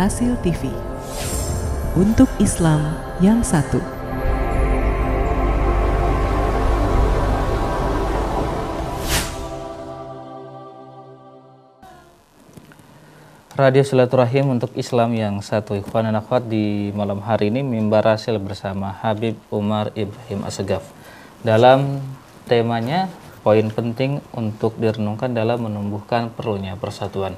Rasil TV. Untuk Islam yang satu. Radio Silaturahim untuk Islam yang satu. Ikhwan dan akhwat, di malam hari ini Mimbar Rasil bersama Habib Umar Ibrahim Assegaf. Dalam temanya, poin penting untuk direnungkan dalam menumbuhkan perlunya persatuan.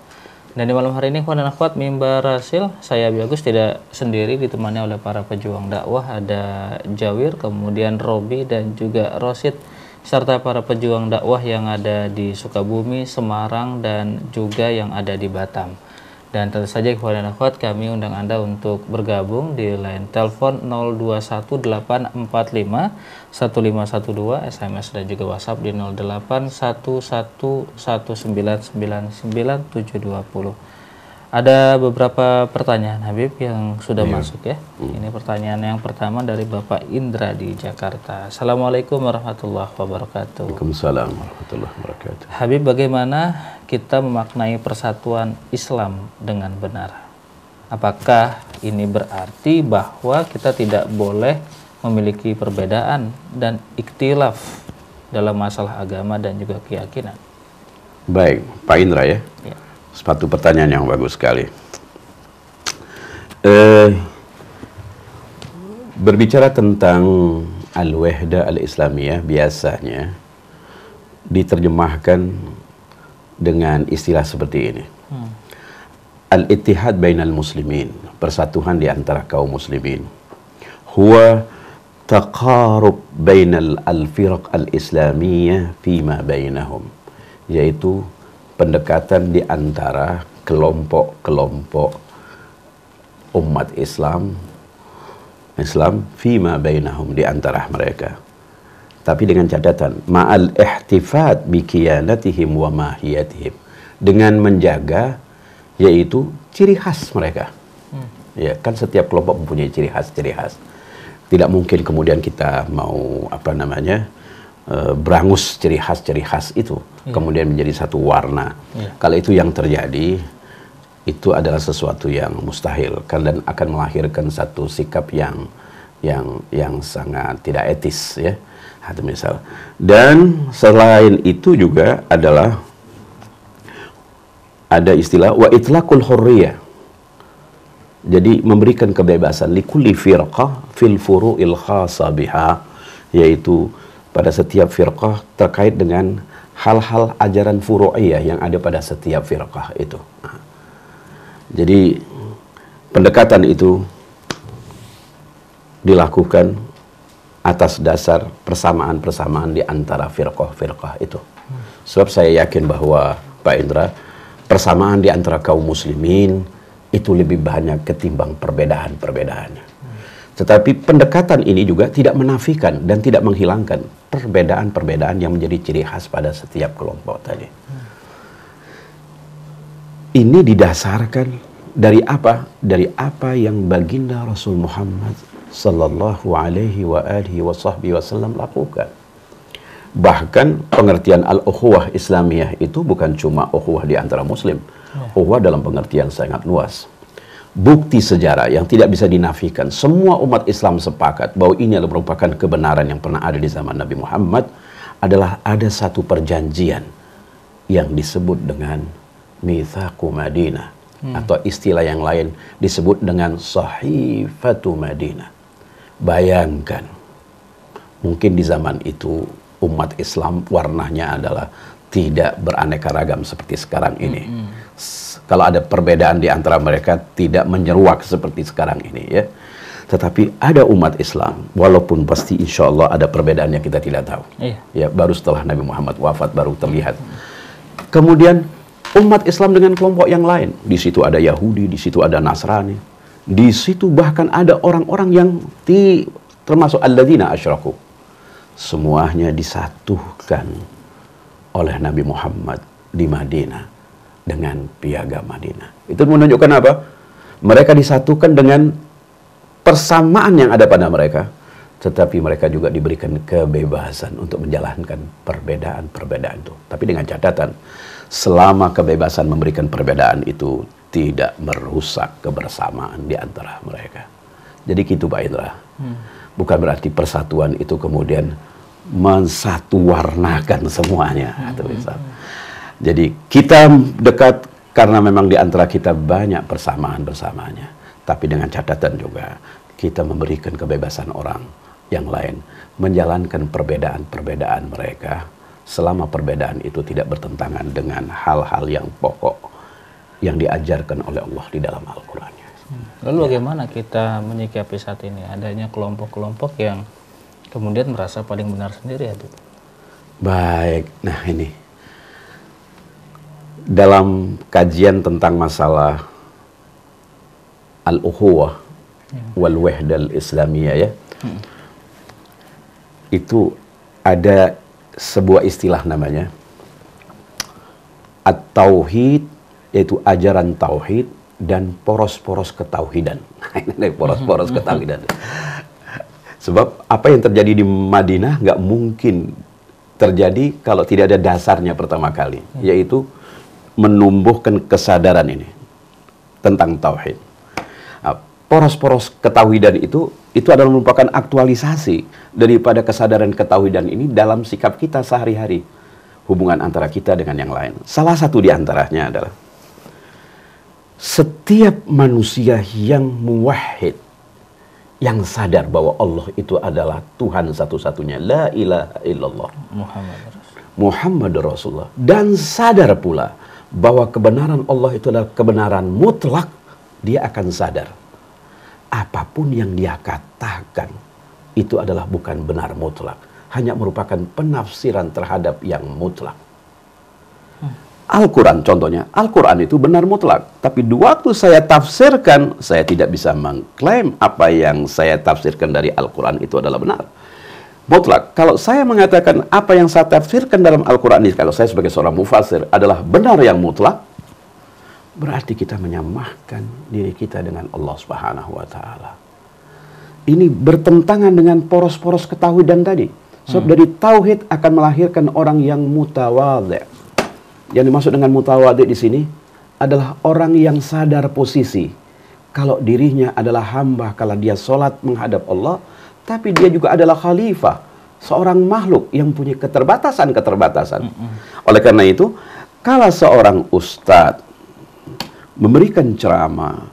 Dan di malam hari ini, ikhwan dan akhwat, Mimbar Rasil, saya Agus tidak sendiri, ditemani oleh para pejuang dakwah. Ada Jawir, kemudian Robi, dan juga Rosid, serta para pejuang dakwah yang ada di Sukabumi, Semarang, dan juga yang ada di Batam. Dan tentu saja ikhwan dan akhwat, kami undang Anda untuk bergabung di line telepon 0218451512, SMS dan juga WhatsApp di 081119997220. Ada beberapa pertanyaan Habib yang sudah masuk ya. Ini pertanyaan yang pertama dari Bapak Indra di Jakarta. Assalamualaikum warahmatullahi wabarakatuh. Waalaikumsalam warahmatullahi wabarakatuh. Habib, bagaimana kita memaknai persatuan Islam dengan benar? Apakah ini berarti bahwa kita tidak boleh memiliki perbedaan dan ikhtilaf dalam masalah agama dan juga keyakinan? Baik, Pak Indra ya. Suatu pertanyaan yang bagus sekali. Berbicara tentang al-wahda al-islamiyah biasanya diterjemahkan dengan istilah seperti ini. Al-ittihad bainal muslimin, persatuan di antara kaum muslimin. Huwa taqarub bainal al-firaq al-islamiyah fima bainahum, yaitu pendekatan di antara kelompok-kelompok umat Islam fima bainahum, di antara mereka. Tapi dengan catatan ma'al ihtifad bi kiyanatihim wa mahiyatihim, dengan menjaga yaitu ciri khas mereka. Ya, kan setiap kelompok mempunyai ciri khas. Tidak mungkin kemudian kita mau berangus ciri khas itu, kemudian menjadi satu warna. Kalau itu yang terjadi, itu adalah sesuatu yang mustahil, dan akan melahirkan satu sikap yang sangat tidak etis, ya. Itu misal. Dan selain itu juga adalah ada istilah wa itlaqul hurriyah. Jadi memberikan kebebasan likulli firqah fil furu'il khassa biha, yaitu pada setiap firqah terkait dengan hal-hal ajaran furu'iyah yang ada pada setiap firqah itu. Jadi pendekatan itu dilakukan atas dasar persamaan-persamaan di antara firqah-firqah itu. Sebab saya yakin bahwa Pak Indra, persamaan di antara kaum muslimin itu lebih banyak ketimbang perbedaan-perbedaannya. Tetapi pendekatan ini juga tidak menafikan dan tidak menghilangkan perbedaan-perbedaan yang menjadi ciri khas pada setiap kelompok tadi. Ini didasarkan dari apa? Dari apa yang baginda Rasul Muhammad sallallahu alaihi wa alihi wasallam lakukan. Bahkan pengertian al-ukhuwah Islamiyah itu bukan cuma ukhuwah di antara muslim. Ukhuwah dalam pengertian sangat luas. Bukti sejarah yang tidak bisa dinafikan, semua umat Islam sepakat bahwa ini adalah merupakan kebenaran yang pernah ada di zaman Nabi Muhammad, adalah ada satu perjanjian yang disebut dengan Mitsaqu Madinah, atau istilah yang lain disebut dengan Sahifatu Madinah. Bayangkan, mungkin di zaman itu umat Islam warnanya adalah tidak beraneka ragam seperti sekarang ini. Kalau ada perbedaan di antara mereka, tidak menyeruak seperti sekarang ini, ya. Tetapi ada umat Islam, walaupun pasti insya Allah ada perbedaan yang kita tidak tahu. Ya, baru setelah Nabi Muhammad wafat baru terlihat. Kemudian umat Islam dengan kelompok yang lain, di situ ada Yahudi, di situ ada Nasrani, di situ bahkan ada orang-orang yang termasuk alladzina asyraku. Semuanya disatukan oleh Nabi Muhammad di Madinah dengan piagam Madinah. Itu menunjukkan apa? Mereka disatukan dengan persamaan yang ada pada mereka, tetapi mereka juga diberikan kebebasan untuk menjalankan perbedaan-perbedaan itu. Tapi dengan catatan, selama kebebasan memberikan perbedaan itu tidak merusak kebersamaan di antara mereka. Jadi gitu Pak Indra. Bukan berarti persatuan itu kemudian mensatuwarnakan semuanya. Jadi kita dekat karena memang di antara kita banyak persamaan-persamaannya. Tapi dengan catatan juga kita memberikan kebebasan orang yang lain menjalankan perbedaan-perbedaan mereka selama perbedaan itu tidak bertentangan dengan hal-hal yang pokok yang diajarkan oleh Allah di dalam Al-Qur'annya. Lalu bagaimana kita menyikapi saat ini adanya kelompok-kelompok yang kemudian merasa paling benar sendiri, Habib? Baik, nah ini dalam kajian tentang masalah al-ukhuwah wal wahdal islamiyah ya, itu ada sebuah istilah namanya at-tauhid, yaitu ajaran tauhid dan poros-poros ketauhidan. Ini poros-poros ketauhidan. Sebab apa yang terjadi di Madinah nggak mungkin terjadi kalau tidak ada dasarnya pertama kali, yaitu menumbuhkan kesadaran ini tentang tauhid. Nah, poros-poros ketauhidan itu adalah merupakan aktualisasi daripada kesadaran ketauhidan ini dalam sikap kita sehari-hari, hubungan antara kita dengan yang lain. Salah satu di antaranya adalah setiap manusia yang muwahhid, yang sadar bahwa Allah itu adalah Tuhan satu-satunya, la ilaha illallah, Muhammad Rasulullah, dan sadar pula bahwa kebenaran Allah itu adalah kebenaran mutlak, dia akan sadar apapun yang dia katakan itu adalah bukan benar mutlak, hanya merupakan penafsiran terhadap yang mutlak. Al-Quran contohnya, Al-Quran itu benar mutlak, tapi di waktu saya tafsirkan, saya tidak bisa mengklaim apa yang saya tafsirkan dari Al-Quran itu adalah benar mutlak. Kalau saya mengatakan apa yang saya tafsirkan dalam Al-Quran ini, kalau saya sebagai seorang mufassir adalah benar yang mutlak, berarti kita menyamakan diri kita dengan Allah Subhanahu wa Ta'ala. Ini bertentangan dengan poros-poros ketauhidan tadi. Sebab dari tauhid akan melahirkan orang yang mutawadhi'. Yang dimaksud dengan mutawadhi' di sini adalah orang yang sadar posisi kalau dirinya adalah hamba, kalau dia sholat menghadap Allah, tapi dia juga adalah khalifah, seorang makhluk yang punya keterbatasan-keterbatasan. Oleh karena itu, kalau seorang ustadz memberikan ceramah,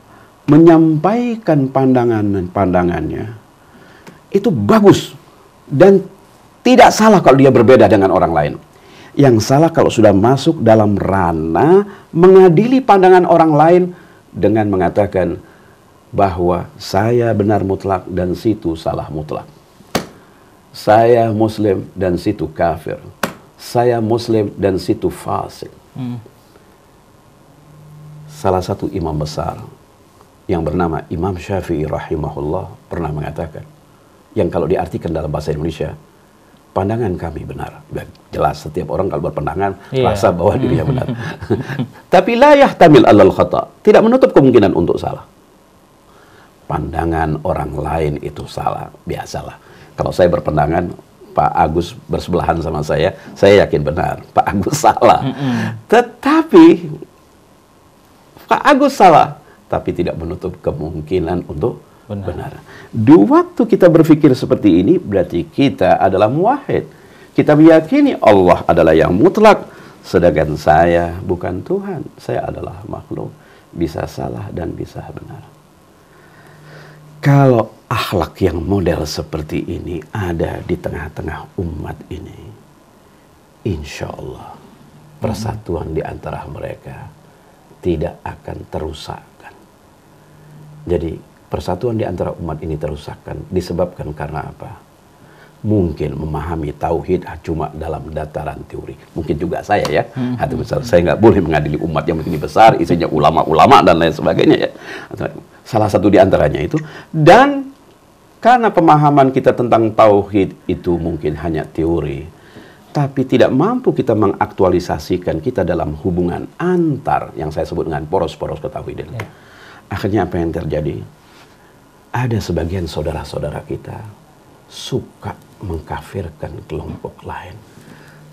menyampaikan pandangannya, itu bagus dan tidak salah kalau dia berbeda dengan orang lain. Yang salah kalau sudah masuk dalam ranah mengadili pandangan orang lain dengan mengatakan bahwa saya benar mutlak dan situ salah mutlak. Saya muslim dan situ kafir. Saya muslim dan situ fasik. Salah satu imam besar yang bernama Imam Syafi'i rahimahullah pernah mengatakan, yang kalau diartikan dalam bahasa Indonesia, pandangan kami benar. Jelas setiap orang kalau berpandangan rasa bahwa dirinya benar. Tapi la yahtamil alal khata', tidak menutup kemungkinan untuk salah. Pandangan orang lain itu salah, biasalah. Kalau saya berpandangan Pak Agus bersebelahan sama saya yakin benar Pak Agus salah. Tetapi Pak Agus salah, tapi tidak menutup kemungkinan untuk benar. Di waktu kita berpikir seperti ini, berarti kita adalah muwahhid. Kita meyakini Allah adalah yang mutlak, sedangkan saya bukan Tuhan. Saya adalah makhluk, bisa salah dan bisa benar. Kalau akhlak yang model seperti ini ada di tengah-tengah umat ini, insya Allah persatuan di antara mereka tidak akan terusakkan. Jadi persatuan di antara umat ini terusakkan disebabkan karena apa? Mungkin memahami tauhid cuma dalam dataran teori. Mungkin juga saya ya. Misal saya nggak boleh mengadili umat yang begini besar, isinya ulama-ulama dan lain sebagainya ya. Salah satu di antaranya itu. Dan karena pemahaman kita tentang tauhid itu mungkin hanya teori, tapi tidak mampu kita mengaktualisasikan kita dalam hubungan antar yang saya sebut dengan poros-poros ketauhidan. Akhirnya apa yang terjadi? Ada sebagian saudara-saudara kita suka mengkafirkan kelompok lain.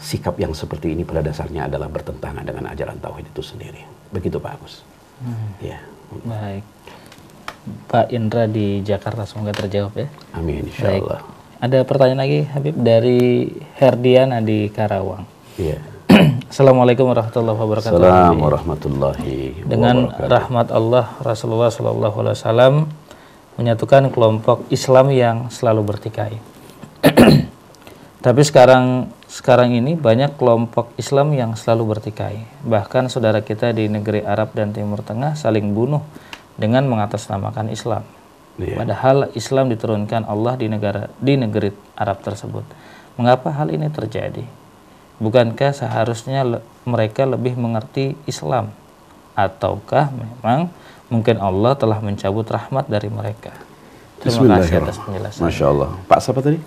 Sikap yang seperti ini pada dasarnya adalah bertentangan dengan ajaran tauhid itu sendiri. Begitu Pak Agus. Ya. Baik. Pak Indra di Jakarta, semoga terjawab ya. Amin, insyaallah. Ada pertanyaan lagi Habib dari Herdiana di Karawang. Iya. Assalamualaikum warahmatullahi wabarakatuh. Assalamualaikum warahmatullahi wabarakatuh. Dengan rahmat Allah, Rasulullah SAW menyatukan kelompok Islam yang selalu bertikai. Tapi sekarang ini banyak kelompok Islam yang selalu bertikai. Bahkan saudara kita di negeri Arab dan Timur Tengah saling bunuh dengan mengatasnamakan Islam. Padahal Islam diturunkan Allah di negeri Arab tersebut. Mengapa hal ini terjadi? Bukankah seharusnya mereka lebih mengerti Islam? Ataukah memang mungkin Allah telah mencabut rahmat dari mereka? Terima kasih atas penjelasan. Masya Allah. Pak siapa tadi?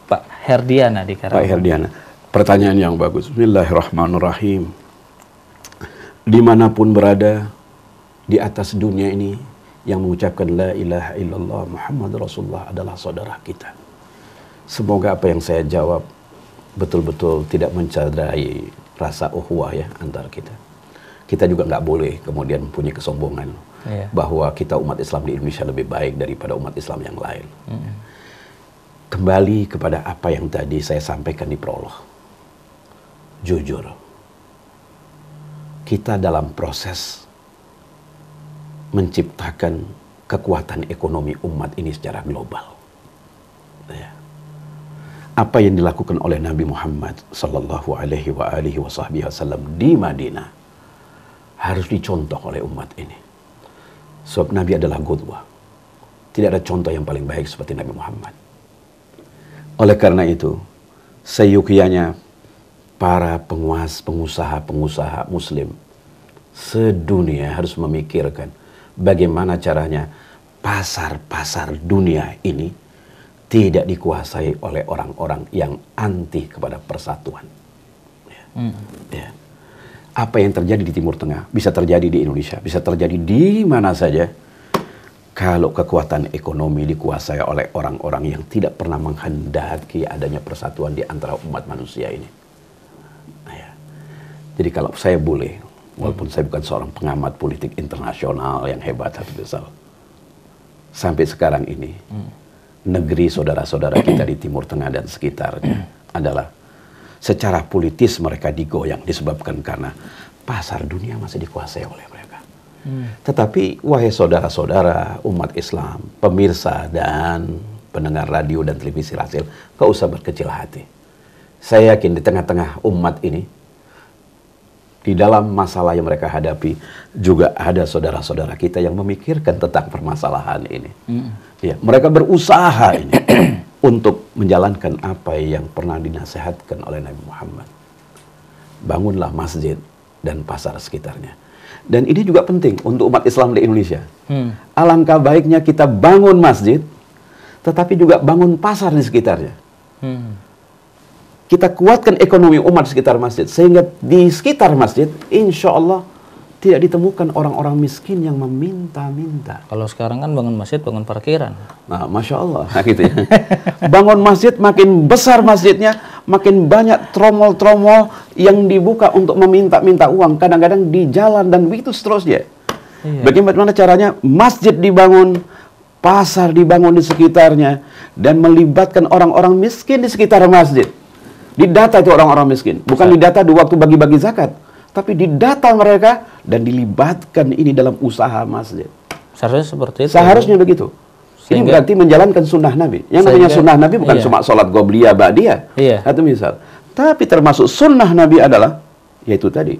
Pak Herdiana di Karawang. Pak Herdiana. Pertanyaan yang bagus. Bismillahirrahmanirrahim. Dimanapun berada di atas dunia ini, yang mengucapkan la ilaha illallah Muhammad Rasulullah adalah saudara kita. Semoga apa yang saya jawab betul-betul tidak mencederai rasa ukhuwah ya antara kita. Kita juga nggak boleh kemudian punya kesombongan bahwa kita umat Islam di Indonesia lebih baik daripada umat Islam yang lain. Kembali kepada apa yang tadi saya sampaikan di prolog. Jujur, kita dalam proses menciptakan kekuatan ekonomi umat ini secara global. Ya. Apa yang dilakukan oleh Nabi Muhammad sallallahu alaihi wasallam di Madinah harus dicontoh oleh umat ini. Sebab Nabi adalah qudwah. Tidak ada contoh yang paling baik seperti Nabi Muhammad. Oleh karena itu, seyukianya para pengusaha muslim sedunia harus memikirkan bagaimana caranya pasar-pasar dunia ini tidak dikuasai oleh orang-orang yang anti kepada persatuan. Ya. Apa yang terjadi di Timur Tengah bisa terjadi di Indonesia, bisa terjadi di mana saja kalau kekuatan ekonomi dikuasai oleh orang-orang yang tidak pernah menghendaki adanya persatuan di antara umat manusia ini. Ya. Jadi kalau saya boleh, walaupun saya bukan seorang pengamat politik internasional yang hebat, sampai sekarang ini negeri saudara-saudara kita di Timur Tengah dan sekitarnya adalah secara politis mereka digoyang disebabkan karena pasar dunia masih dikuasai oleh mereka. Tetapi wahai saudara-saudara umat Islam, pemirsa dan pendengar radio dan televisi Rasil, gak usah berkecil hati. Saya yakin di tengah-tengah umat ini, di dalam masalah yang mereka hadapi juga ada saudara-saudara kita yang memikirkan tentang permasalahan ini. Ya, mereka berusaha ini untuk menjalankan apa yang pernah dinasihatkan oleh Nabi Muhammad. Bangunlah masjid dan pasar sekitarnya. Dan ini juga penting untuk umat Islam di Indonesia. Alangkah baiknya kita bangun masjid, tetapi juga bangun pasar di sekitarnya. Kita kuatkan ekonomi umat sekitar masjid, sehingga di sekitar masjid, insya Allah tidak ditemukan orang-orang miskin yang meminta-minta. Kalau sekarang kan bangun masjid, bangun parkiran. Nah, Masya Allah, nah gitu ya. Bangun masjid, makin besar masjidnya, makin banyak tromol-tromol yang dibuka untuk meminta-minta uang. Kadang-kadang di jalan dan begitu seterusnya. Bagaimana caranya masjid dibangun, pasar dibangun di sekitarnya, dan melibatkan orang-orang miskin di sekitar masjid. Didata itu orang-orang miskin. Bukan didata di waktu bagi-bagi zakat. Tapi didata mereka dan dilibatkan ini dalam usaha masjid. Seharusnya seperti itu. Seharusnya begitu. Ini berarti menjalankan sunnah Nabi. Yang namanya sunnah Nabi bukan cuma sholat qobliyah, ba'diyah. Atau misal. Tapi termasuk sunnah Nabi adalah, yaitu tadi,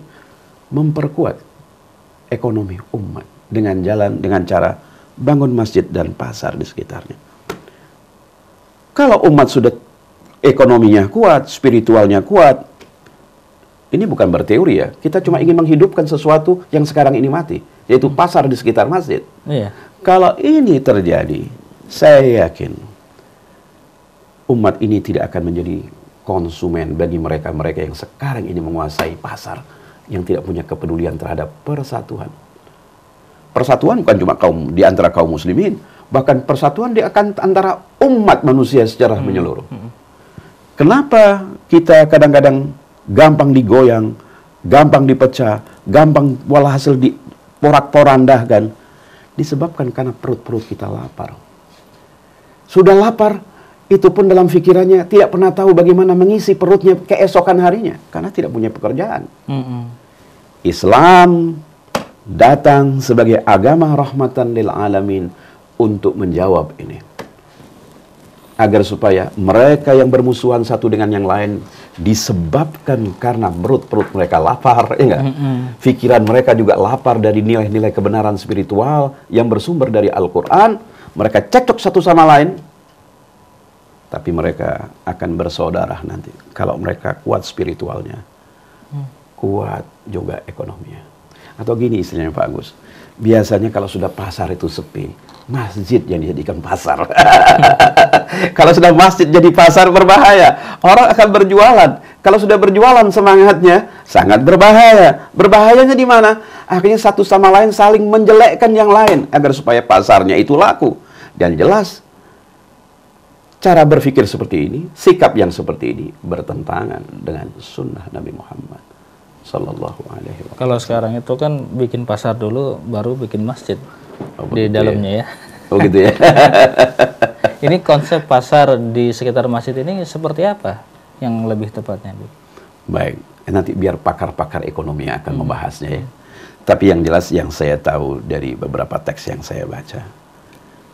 memperkuat ekonomi umat. Dengan cara bangun masjid dan pasar di sekitarnya. Kalau umat sudah ekonominya kuat, spiritualnya kuat, ini bukan berteori ya. Kita cuma ingin menghidupkan sesuatu yang sekarang ini mati, yaitu pasar di sekitar masjid. Kalau ini terjadi, saya yakin umat ini tidak akan menjadi konsumen bagi mereka-mereka yang sekarang ini menguasai pasar, yang tidak punya kepedulian terhadap persatuan. Persatuan bukan cuma di antara kaum muslimin, bahkan persatuan antara umat manusia secara menyeluruh. Kenapa kita kadang-kadang gampang digoyang, gampang dipecah, gampang walhasil porak-porandahkan disebabkan karena perut-perut kita lapar. Sudah lapar, itu pun dalam pikirannya tidak pernah tahu bagaimana mengisi perutnya keesokan harinya karena tidak punya pekerjaan. Islam datang sebagai agama rahmatan lil alamin untuk menjawab ini. Agar supaya mereka yang bermusuhan satu dengan yang lain disebabkan karena perut mereka lapar, ya enggak? Pikiran mereka juga lapar dari nilai-nilai kebenaran spiritual yang bersumber dari Al-Quran. Mereka cekcok satu sama lain, tapi mereka akan bersaudara nanti kalau mereka kuat spiritualnya, kuat juga ekonominya. Atau gini istilahnya Pak Agus, biasanya kalau sudah pasar itu sepi, masjid yang dijadikan pasar. Kalau sudah masjid jadi pasar berbahaya, orang akan berjualan. Kalau sudah berjualan semangatnya sangat berbahaya. Berbahayanya di mana? Akhirnya satu sama lain saling menjelekkan yang lain agar supaya pasarnya itu laku. Dan jelas cara berpikir seperti ini, sikap yang seperti ini bertentangan dengan sunnah Nabi Muhammad Sallallahu Alaihi Wasallam. Kalau sekarang itu kan bikin pasar dulu, baru bikin masjid di begitu dalamnya ya. Oh gitu ya. Ini konsep pasar di sekitar masjid ini seperti apa yang lebih tepatnya, Bu? Baik, nanti biar pakar-pakar ekonomi yang akan membahasnya ya. Tapi yang jelas yang saya tahu dari beberapa teks yang saya baca,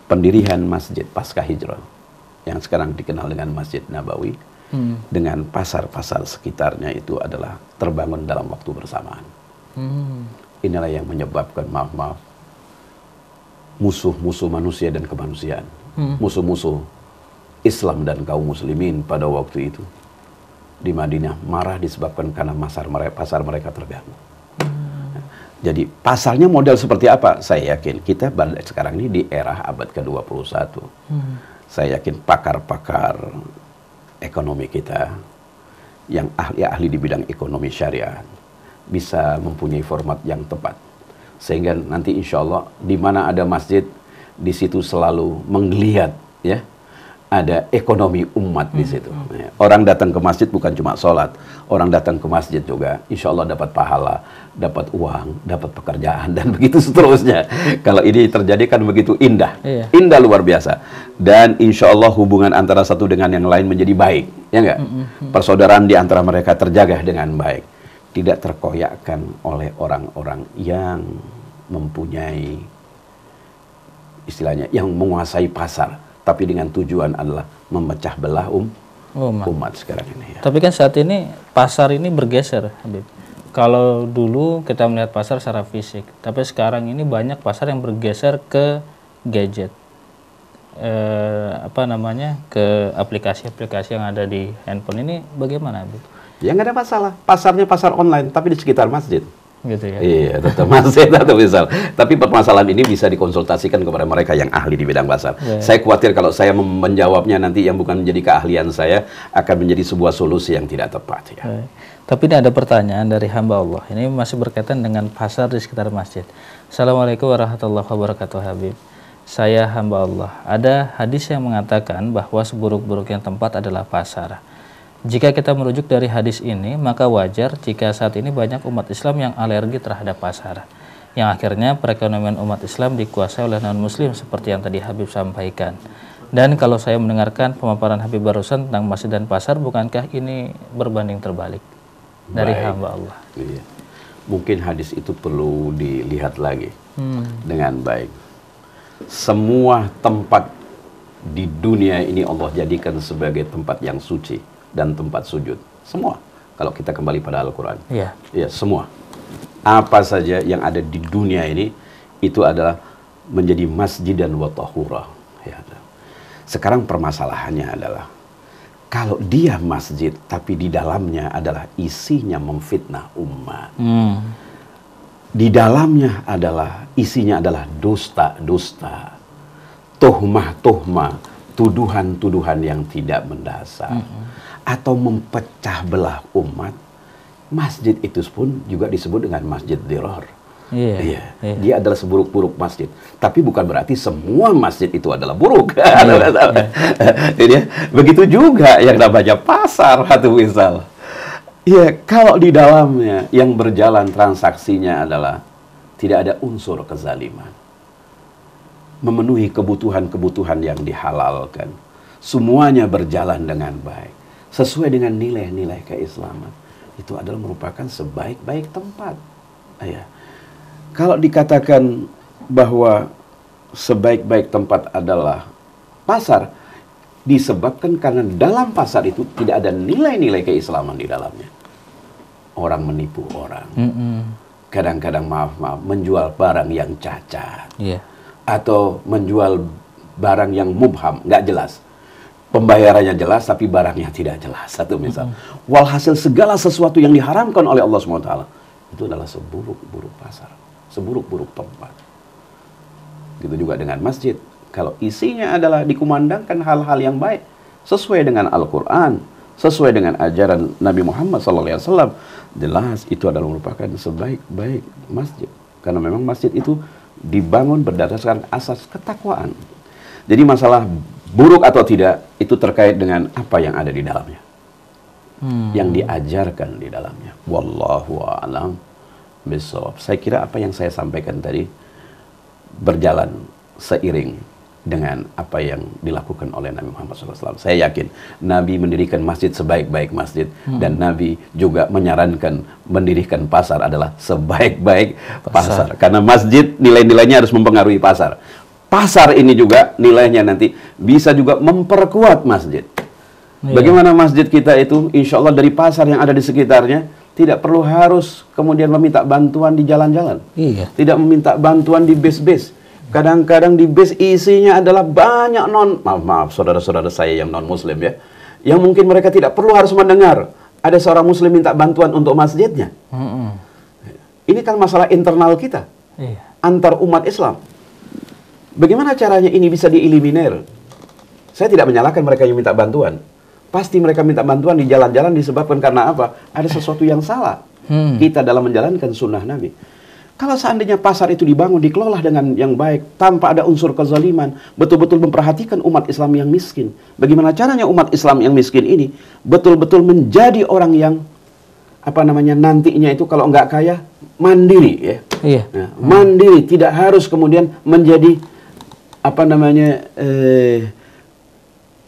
pendirian Masjid Pasca Hijrah yang sekarang dikenal dengan Masjid Nabawi dengan pasar-pasar sekitarnya itu adalah terbangun dalam waktu bersamaan. Inilah yang menyebabkan, maaf, musuh-musuh manusia dan kemanusiaan, musuh-musuh Islam dan kaum muslimin pada waktu itu di Madinah marah disebabkan karena pasar mereka terganggu. Jadi pasarnya model seperti apa? Saya yakin kita sekarang ini di era abad ke-21. Saya yakin pakar-pakar ekonomi kita yang ahli di bidang ekonomi syariah bisa mempunyai format yang tepat. Sehingga nanti insya Allah di mana ada masjid, di situ selalu menggeliat ya. Ada ekonomi umat di situ. Orang datang ke masjid bukan cuma sholat, orang datang ke masjid juga, insya Allah dapat pahala, dapat uang, dapat pekerjaan, dan begitu seterusnya. Kalau ini terjadi kan begitu indah, indah luar biasa. Dan insya Allah hubungan antara satu dengan yang lain menjadi baik, ya enggak? Persaudaraan di antara mereka terjaga dengan baik, tidak terkoyakkan oleh orang-orang yang mempunyai istilahnya, yang menguasai pasar. Tapi dengan tujuan adalah memecah belah umat sekarang ini. Ya. Tapi kan saat ini pasar ini bergeser, Habib. Kalau dulu kita melihat pasar secara fisik, tapi sekarang ini banyak pasar yang bergeser ke gadget, ke aplikasi-aplikasi yang ada di handphone ini. Bagaimana, Habib? Ya nggak ada masalah. Pasarnya pasar online, tapi di sekitar masjid. Gitu ya. Iya, tetap masjid atau misal. Tapi permasalahan ini bisa dikonsultasikan kepada mereka yang ahli di bidang pasar. Saya khawatir kalau saya menjawabnya nanti yang bukan menjadi keahlian saya akan menjadi sebuah solusi yang tidak tepat. Ya. Tapi ini ada pertanyaan dari hamba Allah. Ini masih berkaitan dengan pasar di sekitar masjid. Assalamualaikum warahmatullahi wabarakatuh, Habib. Saya hamba Allah. Ada hadis yang mengatakan bahwa seburuk-buruknya tempat adalah pasar. Jika kita merujuk dari hadis ini, maka wajar jika saat ini banyak umat Islam yang alergi terhadap pasar, yang akhirnya perekonomian umat Islam dikuasai oleh non-muslim seperti yang tadi Habib sampaikan. Dan kalau saya mendengarkan pemaparan Habib barusan tentang masjid dan pasar, bukankah ini berbanding terbalik dari hamba Allah? Iya. Mungkin hadis itu perlu dilihat lagi dengan baik. Semua tempat di dunia ini Allah jadikan sebagai tempat yang suci dan tempat sujud. Semua. Kalau kita kembali pada Al-Quran. Iya. Ya, semua. Apa saja yang ada di dunia ini, itu adalah menjadi masjid dan wa tahura. Ya. Sekarang permasalahannya adalah, kalau dia masjid, tapi di dalamnya adalah isinya memfitnah umat. Di dalamnya adalah, isinya adalah dusta-dusta. Tuhmah-tuhmah. Tuduhan-tuduhan yang tidak mendasar. Atau memecah belah umat, masjid itu pun juga disebut dengan masjid dirar. Dia adalah seburuk-buruk masjid. Tapi bukan berarti semua masjid itu adalah buruk. Begitu juga yang namanya pasar atau misal. Ya, kalau di dalamnya yang berjalan transaksinya adalah tidak ada unsur kezaliman. Memenuhi kebutuhan-kebutuhan yang dihalalkan. Semuanya berjalan dengan baik. Sesuai dengan nilai-nilai keislaman. Itu adalah merupakan sebaik-baik tempat. Ya. Kalau dikatakan bahwa sebaik-baik tempat adalah pasar, disebabkan karena dalam pasar itu tidak ada nilai-nilai keislaman di dalamnya. Orang menipu orang. Kadang-kadang maaf menjual barang yang cacat. Atau menjual barang yang mubham, nggak jelas. Pembayarannya jelas, tapi barangnya tidak jelas. Satu misal. Walhasil segala sesuatu yang diharamkan oleh Allah SWT, itu adalah seburuk-buruk pasar. Seburuk-buruk tempat. Gitu juga dengan masjid. Kalau isinya adalah dikumandangkan hal-hal yang baik, sesuai dengan Al-Quran, sesuai dengan ajaran Nabi Muhammad SAW, jelas itu adalah merupakan sebaik-baik masjid. Karena memang masjid itu dibangun berdasarkan asas ketakwaan. Jadi masalah buruk atau tidak itu terkait dengan apa yang ada di dalamnya, yang diajarkan di dalamnya. Wallahu a'lam bishawab. Saya kira apa yang saya sampaikan tadi berjalan seiring dengan apa yang dilakukan oleh Nabi Muhammad SAW. Saya yakin Nabi mendirikan masjid sebaik-baik masjid, dan Nabi juga menyarankan mendirikan pasar adalah sebaik-baik pasar. Karena masjid nilai-nilainya harus mempengaruhi pasar. Pasar ini juga nilainya nanti bisa juga memperkuat masjid. Bagaimana masjid kita itu insya Allah dari pasar yang ada di sekitarnya tidak perlu harus kemudian meminta bantuan di jalan-jalan. Tidak meminta bantuan di bis-bis. Kadang-kadang di bis isinya adalah banyak maaf saudara-saudara saya yang non muslim ya, yang mungkin mereka tidak perlu harus mendengar ada seorang muslim minta bantuan untuk masjidnya. Ini kan masalah internal kita, antar umat Islam. Bagaimana caranya ini bisa dieliminir? Saya tidak menyalahkan mereka yang minta bantuan. Pasti mereka minta bantuan di jalan-jalan disebabkan karena apa? Ada sesuatu yang salah kita dalam menjalankan sunnah Nabi. Kalau seandainya pasar itu dibangun, dikelola dengan yang baik, tanpa ada unsur kezaliman, betul-betul memperhatikan umat Islam yang miskin. Bagaimana caranya umat Islam yang miskin ini betul-betul menjadi orang yang nantinya itu kalau nggak kaya mandiri ya. Mandiri, tidak harus kemudian menjadi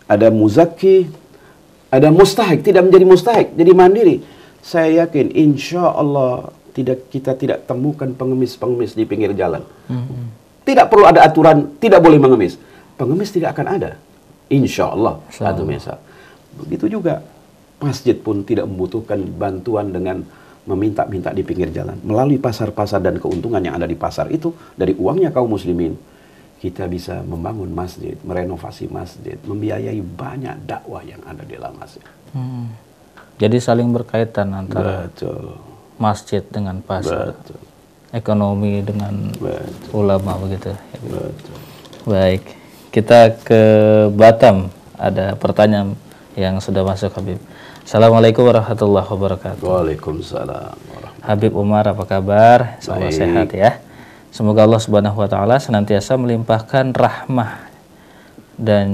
ada muzaki, ada mustahik, tidak menjadi mustahik, jadi mandiri. Saya yakin insya Allah kita tidak temukan pengemis-pengemis di pinggir jalan. Tidak perlu ada aturan, tidak boleh mengemis. Pengemis tidak akan ada. Insya Allah. Satu misal. Begitu juga masjid pun tidak membutuhkan bantuan dengan meminta-minta di pinggir jalan. Melalui pasar-pasar dan keuntungan yang ada di pasar itu, dari uangnya kaum muslimin, kita bisa membangun masjid, merenovasi masjid, membiayai banyak dakwah yang ada di dalam masjid. Jadi saling berkaitan antara masjid dengan pasar, ekonomi dengan ulama begitu. Baik, kita ke Batam. Ada pertanyaan yang sudah masuk, Habib. Assalamualaikum warahmatullahi wabarakatuh. Waalaikumsalam. Habib Umar, apa kabar? Semoga sehat ya. Semoga Allah Subhanahu wa taala senantiasa melimpahkan rahmah dan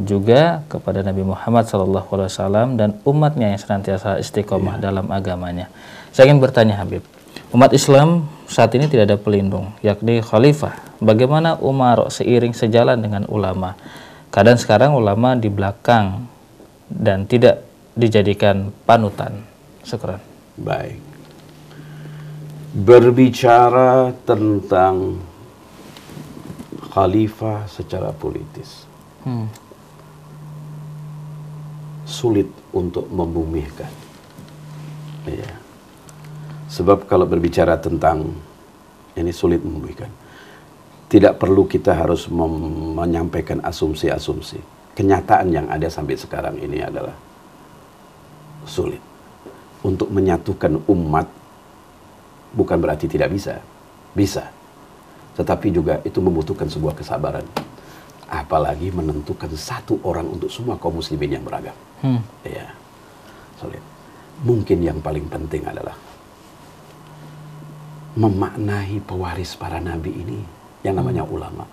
juga kepada Nabi Muhammad SAW dan umatnya yang senantiasa istiqomah dalam agamanya. Saya ingin bertanya, Habib, umat Islam saat ini tidak ada pelindung, yakni khalifah. Bagaimana umar seiring sejalan dengan ulama? Kadang sekarang ulama di belakang dan tidak dijadikan panutan. Syukran. Baik. Berbicara tentang khalifah secara politis, sulit untuk membumihkan. Ya. Sebab kalau berbicara tentang ini sulit membumihkan. Tidak perlu kita harus menyampaikan asumsi-asumsi. Kenyataan yang ada sampai sekarang ini adalah sulit. Untuk menyatukan umat bukan berarti tidak bisa. Bisa. Tetapi juga itu membutuhkan sebuah kesabaran. Apalagi menentukan satu orang untuk semua kaum muslimin yang beragam. Ya, sulit. Mungkin yang paling penting adalah memaknai pewaris para nabi ini yang namanya ulama.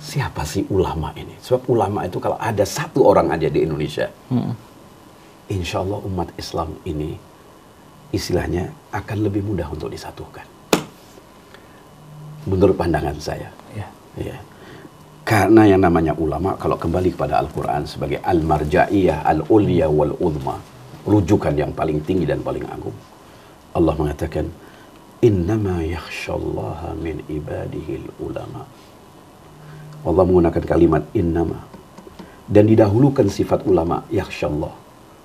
Siapa sih ulama ini? Sebab ulama itu kalau ada satu orang aja di Indonesia, insya Allah umat Islam ini istilahnya akan lebih mudah untuk disatukan. menurut pandangan saya. Ya. Ya. Karena yang namanya ulama, kalau kembali kepada Al-Quran sebagai al-marja'iyah, al-ulya wal-udhma, rujukan yang paling tinggi dan paling agung. Allah mengatakan, innama yakhshallaha min ibadihil ulama. Allah menggunakan kalimat innama. Dan didahulukan sifat ulama, yakhshallah,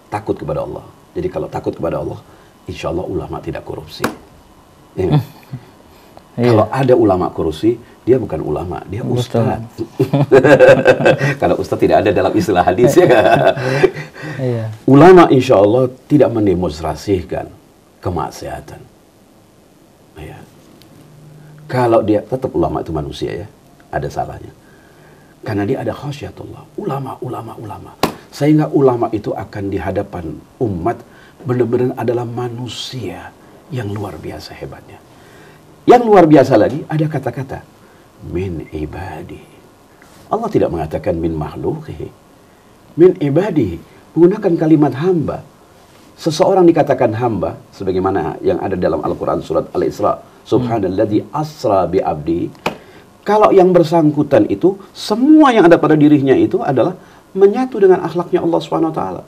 takut kepada Allah. Jadi kalau takut kepada Allah, insya Allah ulama tidak korupsi. Ya. Kalau ada ulama korupsi, dia bukan ulama, dia ustaz. Kalau ustaz tidak ada dalam istilah hadis ya. Iya. Ulama insya Allah tidak mendemonstrasikan kemaksiatan. Ya. Kalau dia tetap ulama itu manusia ya, ada salahnya. Karena dia ada khasyatullah. Ulama. Sehingga ulama itu akan di hadapan umat benar-benar adalah manusia yang luar biasa hebatnya. Yang luar biasa lagi ada kata-kata min ibadi. Allah tidak mengatakan min makhluqihi. Min ibadi, menggunakan kalimat hamba. Seseorang dikatakan hamba sebagaimana yang ada dalam Al-Qur'an surat Al-Isra, subhanalladzi asra bi abdi. Kalau yang bersangkutan itu semua yang ada pada dirinya itu adalah menyatu dengan akhlaknya Allah Subhanahu wa taala.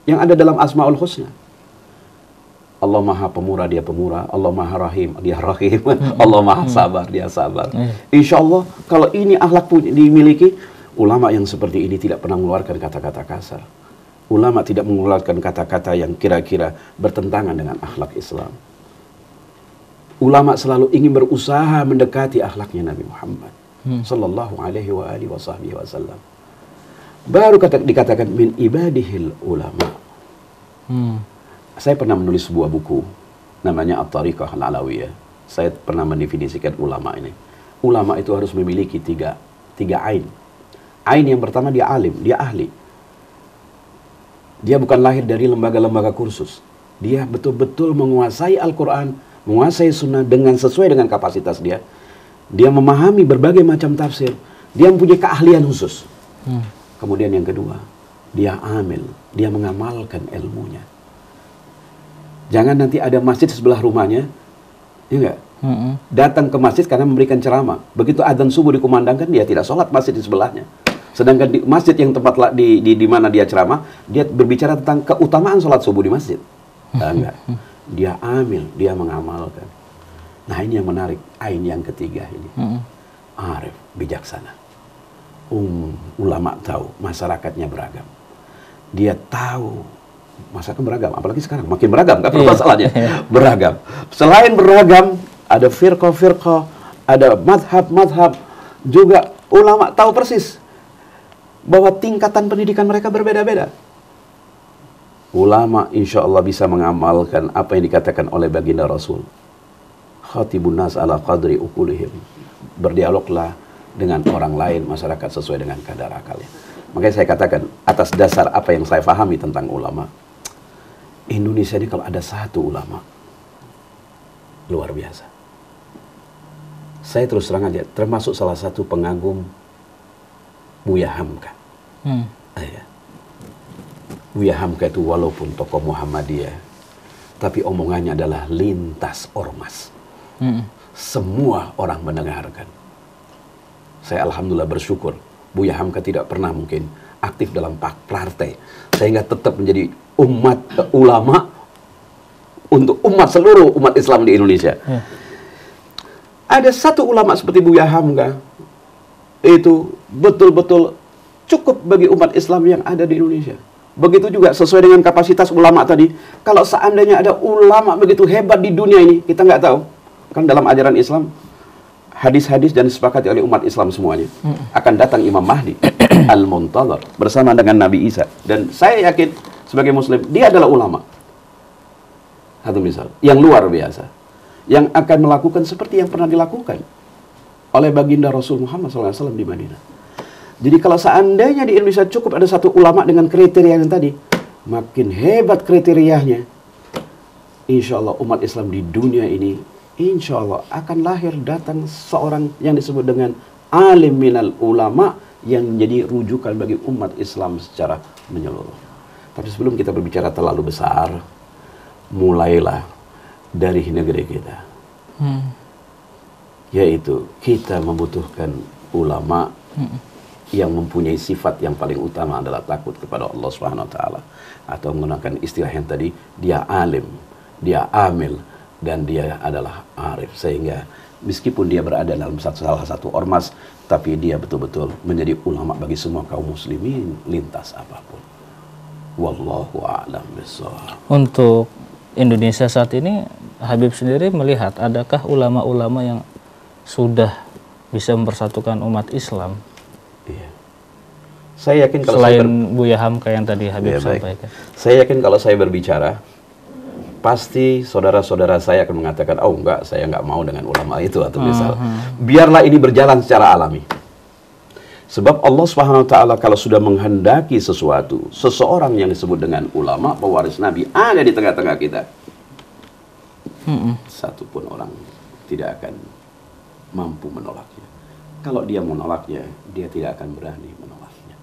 Yang ada dalam Asmaul Husna. Allah Maha Pemurah, dia pemurah. Allah Maha Rahim, dia rahim. Allah Maha Sabar, dia sabar. Insya Allah kalau ini akhlak dimiliki, ulama yang seperti ini tidak pernah mengeluarkan kata-kata kasar. Ulama tidak mengeluarkan kata-kata yang kira-kira bertentangan dengan akhlak Islam. Ulama selalu ingin berusaha mendekati akhlaknya Nabi Muhammad sallallahu alaihi wa alihi wasallam. Baru dikatakan min ibadihil ulama. Saya pernah menulis sebuah buku namanya At-Tariqah Al-Alawiyah. Saya pernah mendefinisikan ulama ini. Ulama itu harus memiliki tiga ain. Ain yang pertama dia alim, dia ahli. Dia bukan lahir dari lembaga-lembaga kursus. Dia betul-betul menguasai Al-Quran, menguasai sunnah dengan sesuai dengan kapasitas dia. Dia memahami berbagai macam tafsir. Dia mempunyai keahlian khusus. Kemudian yang kedua, dia amil, dia mengamalkan ilmunya. Jangan nanti ada masjid di sebelah rumahnya, ya enggak? Datang ke masjid karena memberikan ceramah. Begitu adzan subuh dikumandangkan, dia tidak sholat masjid di sebelahnya. Sedangkan di masjid yang tempat di mana dia ceramah, dia berbicara tentang keutamaan sholat subuh di masjid. Enggak. Dia amil, dia mengamalkan. Nah ini yang menarik, ain yang ketiga ini. Arif, bijaksana. Ulama tahu, masyarakatnya beragam. Dia tahu masyarakat beragam, apalagi sekarang makin beragam, kan masalahnya beragam. Selain beragam, ada firqah, ada madhab, juga ulama tahu persis bahwa tingkatan pendidikan mereka berbeda-beda. Ulama insya Allah bisa mengamalkan apa yang dikatakan oleh baginda Rasul. Khatibun nas ala qadri uqulihim. Berdialoglah dengan orang lain, masyarakat sesuai dengan kadar akalnya. Makanya saya katakan, atas dasar apa yang saya pahami tentang ulama, Indonesia ini kalau ada satu ulama, luar biasa. Saya terus terang aja, termasuk salah satu pengagum Buya Hamka. Buya Hamka itu walaupun tokoh Muhammadiyah, tapi omongannya adalah lintas ormas. Semua orang mendengarkan. Saya alhamdulillah bersyukur, Buya Hamka tidak pernah mungkin aktif dalam partai, sehingga tetap menjadi ulama untuk seluruh umat Islam di Indonesia. Ada satu ulama seperti Buya Hamka, itu betul-betul cukup bagi umat Islam yang ada di Indonesia. Begitu juga sesuai dengan kapasitas ulama tadi. Kalau seandainya ada ulama begitu hebat di dunia ini, kita nggak tahu. Kan dalam ajaran Islam, hadis-hadis dan disepakati oleh umat Islam semuanya, akan datang Imam Mahdi Al-Muntadhar bersama dengan Nabi Isa. Dan saya yakin sebagai Muslim, dia adalah ulama. Satu misal, yang luar biasa, yang akan melakukan seperti yang pernah dilakukan oleh baginda Rasul Muhammad SAW di Madinah. Jadi kalau seandainya di Indonesia cukup ada satu ulama dengan kriteria yang tadi, makin hebat kriterianya, insya Allah umat Islam di dunia ini, insya Allah akan lahir datang seorang yang disebut dengan alim minal ulama, yang menjadi rujukan bagi umat Islam secara menyeluruh. Tapi sebelum kita berbicara terlalu besar, mulailah dari negeri kita. yaitu kita membutuhkan ulama yang mempunyai sifat yang paling utama adalah takut kepada Allah Subhanahu wa taala, atau menggunakan istilah yang tadi, dia alim, dia amil, dan dia adalah arif, sehingga meskipun dia berada dalam salah satu ormas, tapi dia betul-betul menjadi ulama bagi semua kaum muslimin lintas apapun. Wallahu a'lam bishawab. Untuk Indonesia saat ini, Habib sendiri melihat adakah ulama-ulama yang sudah bisa mempersatukan umat Islam? Iya. Saya yakin kalau selain Buya Hamka yang tadi Habib sampaikan. Saya yakin kalau saya berbicara, pasti saudara-saudara saya akan mengatakan, oh enggak, saya enggak mau dengan ulama itu, atau misal, biarlah ini berjalan secara alami. Sebab Allah Subhanahu wa taala kalau sudah menghendaki sesuatu, seseorang yang disebut dengan ulama, pewaris Nabi, ada di tengah-tengah kita. Satu pun orang tidak akan mampu menolaknya. Kalau dia menolaknya, dia tidak akan berani menolaknya.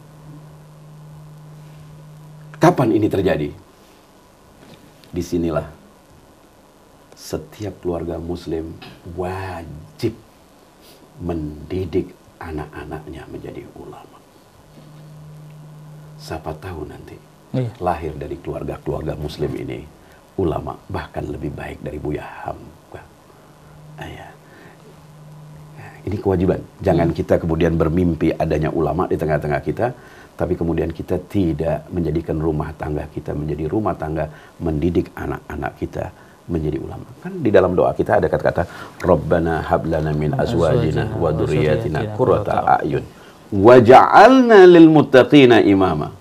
Kapan ini terjadi? Disinilah setiap keluarga muslim wajib mendidik anak-anaknya menjadi ulama. Siapa tahu nanti lahir dari keluarga-keluarga muslim ini ulama, bahkan lebih baik dari Buya Hamka. Ini kewajiban. Jangan kita kemudian bermimpi adanya ulama di tengah-tengah kita, tapi kemudian kita tidak menjadikan rumah tangga kita menjadi rumah tangga mendidik anak-anak kita menjadi ulama. Kan di dalam doa kita ada kata-kata Rabbana hablana min azwajina wa dzurriyyatina qurrata a'yun waj'alna lil muttaqina imama.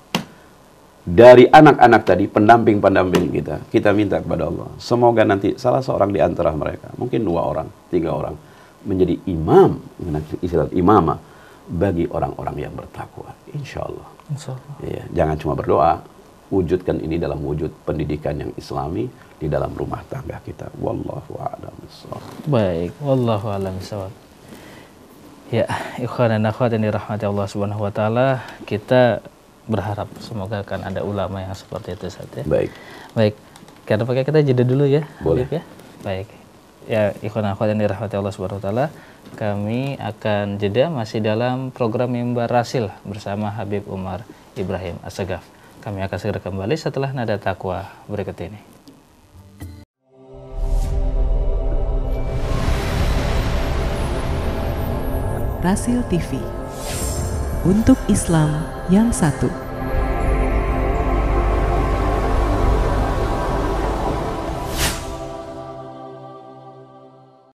Dari anak-anak tadi, pendamping-pendamping kita minta kepada Allah, semoga nanti salah seorang di antara mereka, mungkin 2 orang, 3 orang, menjadi imam, istilah imamah bagi orang-orang yang bertakwa. Insya Allah. Ya, jangan cuma berdoa, wujudkan ini dalam wujud pendidikan yang islami di dalam rumah tangga kita. Wallahu a'lam bishawab. Baik, wallahu a'lam bishawab. Ya, ikhwan dan akhwat yang dirahmati Allah Subhanahu wa taala, kita berharap semoga akan ada ulama yang seperti itu saja. Baik. Baik. Karena pakai kita jeda dulu ya, boleh Habib ya. Baik. Ya, ikhwan dan akhwat yang dirahmati Allah Subhanahu wa taala, kami akan jeda masih dalam program Mimbar Rasil bersama Habib Umar Ibrahim As-Sagaf. Kami akan segera kembali setelah nada takwa berikut ini. Rasil TV, untuk Islam yang satu.